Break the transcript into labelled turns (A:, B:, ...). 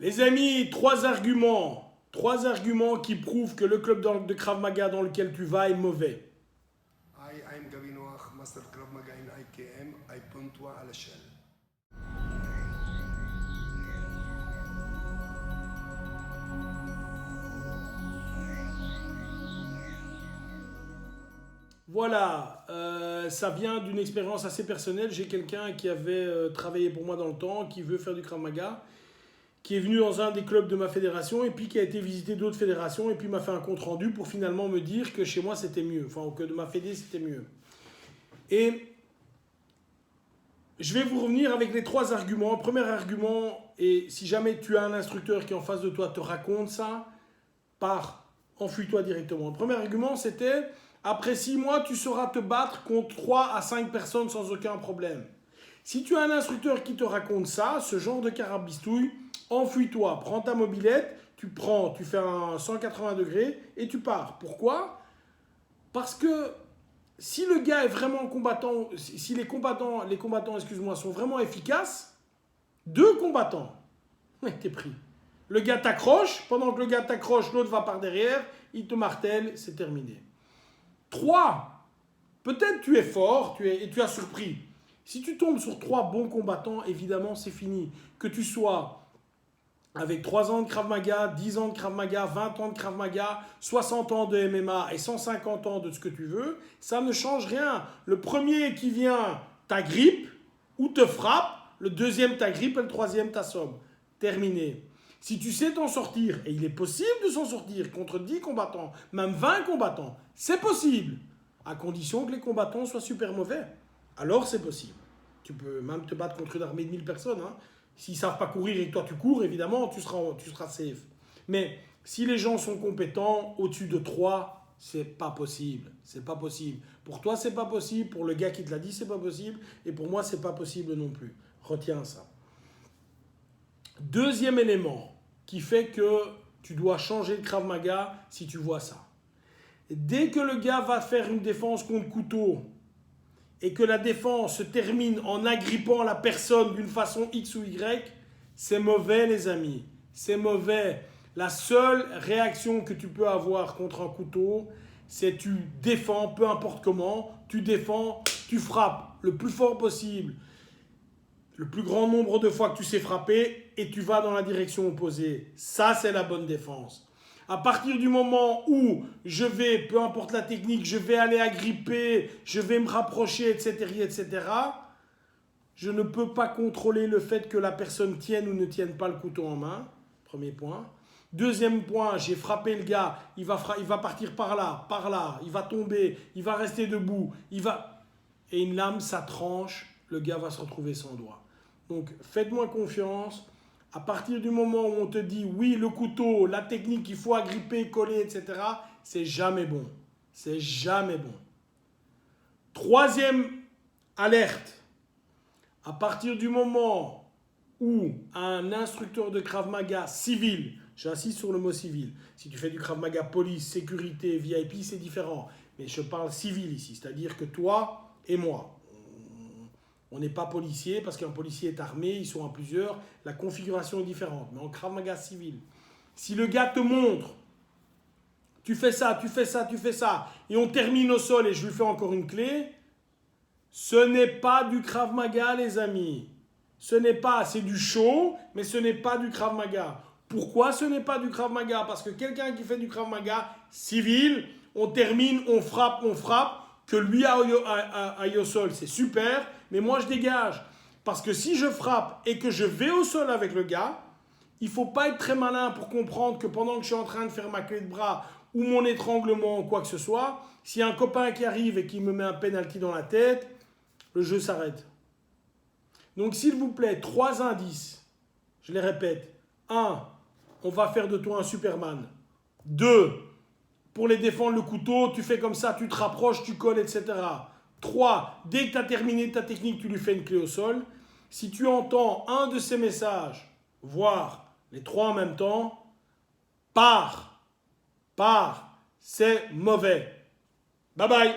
A: Les amis, trois arguments. Trois arguments qui prouvent que le club de Krav Maga dans lequel tu vas est mauvais.
B: I'm Gabi Noach, Master Krav Maga in IKM, I Puntua à l'échelle.
A: Voilà, ça vient d'une expérience assez personnelle. J'ai quelqu'un qui avait travaillé pour moi dans le temps, qui veut faire du Krav Maga, qui est venu dans un des clubs de ma fédération et puis qui a été visiter d'autres fédérations et puis m'a fait un compte rendu pour finalement me dire que chez moi c'était mieux, enfin que de ma fédé c'était mieux. Et je vais vous revenir avec les trois arguments. Premier argument, et si jamais tu as un instructeur qui en face de toi te raconte ça, enfuis-toi directement. Le premier argument c'était, après 6 mois tu sauras te battre contre 3 à 5 personnes sans aucun problème. Si tu as un instructeur qui te raconte ça, ce genre de carabistouille, enfuis-toi, prends ta mobilette, tu fais un 180 degrés et tu pars. Pourquoi? Parce que si le gars est vraiment combattant, si les combattants, excuse-moi, sont vraiment efficaces, 2 combattants, t'es pris. Le gars t'accroche, pendant que le gars t'accroche, l'autre va par derrière, il te martèle, c'est terminé. 3, peut-être tu es fort et tu as surpris. Si tu tombes sur 3 bons combattants, évidemment, c'est fini. Que tu sois avec 3 ans de Krav Maga, 10 ans de Krav Maga, 20 ans de Krav Maga, 60 ans de MMA et 150 ans de ce que tu veux, ça ne change rien. Le premier qui vient t'agrippe ou te frappe, le deuxième t'agrippe et le troisième t'assomme. Terminé. Si tu sais t'en sortir, et il est possible de s'en sortir contre 10 combattants, même 20 combattants, c'est possible, à condition que les combattants soient super mauvais. Alors c'est possible. Tu peux même te battre contre une armée de 1000 personnes. Hein. S'ils ne savent pas courir et que toi tu cours, évidemment, tu seras safe. Mais si les gens sont compétents, au-dessus de 3, c'est pas possible. C'est pas possible. Pour toi, c'est pas possible. Pour le gars qui te l'a dit, c'est pas possible. Et pour moi, c'est pas possible non plus. Retiens ça. Deuxième élément qui fait que tu dois changer de Krav Maga si tu vois ça. Dès que le gars va faire une défense contre couteau, et que la défense se termine en agrippant la personne d'une façon X ou Y, c'est mauvais les amis, c'est mauvais. La seule réaction que tu peux avoir contre un couteau, c'est tu défends, peu importe comment, tu défends, tu frappes le plus fort possible, le plus grand nombre de fois que tu sais frapper et tu vas dans la direction opposée. Ça, c'est la bonne défense. À partir du moment où je vais, peu importe la technique, je vais aller agripper, je vais me rapprocher, etc., je ne peux pas contrôler le fait que la personne tienne ou ne tienne pas le couteau en main. Premier point. Deuxième point, j'ai frappé le gars, il va partir par là, il va tomber, il va rester debout, et une lame, ça tranche, le gars va se retrouver sans doigt. Donc, faites-moi confiance. À partir du moment où on te dit oui, le couteau, la technique, il faut agripper, coller, etc., c'est jamais bon. C'est jamais bon. Troisième alerte. À partir du moment où un instructeur de Krav Maga civil, j'insiste sur le mot civil, si tu fais du Krav Maga police, sécurité, VIP, c'est différent. Mais je parle civil ici, c'est-à-dire que toi et moi, on n'est pas policier parce qu'un policier est armé, ils sont à plusieurs, la configuration est différente. Mais en Krav Maga civil, si le gars te montre, tu fais ça, et on termine au sol et je lui fais encore une clé, ce n'est pas du Krav Maga les amis. C'est du show, mais ce n'est pas du Krav Maga. Pourquoi ce n'est pas du Krav Maga? Parce que quelqu'un qui fait du Krav Maga civil, on termine, on frappe, que lui aille au sol, c'est super, mais moi je dégage. Parce que si je frappe et que je vais au sol avec le gars, il ne faut pas être très malin pour comprendre que pendant que je suis en train de faire ma clé de bras ou mon étranglement ou quoi que ce soit, s'il y a un copain qui arrive et qui me met un penalty dans la tête, le jeu s'arrête. Donc s'il vous plaît, 3 indices, je les répète. 1, on va faire de toi un Superman. 2, pour les défendre le couteau, tu fais comme ça, tu te rapproches, tu colles, etc. 3, dès que tu as terminé ta technique, tu lui fais une clé au sol. Si tu entends un de ces messages, voire les 3 en même temps, pars, c'est mauvais. Bye bye.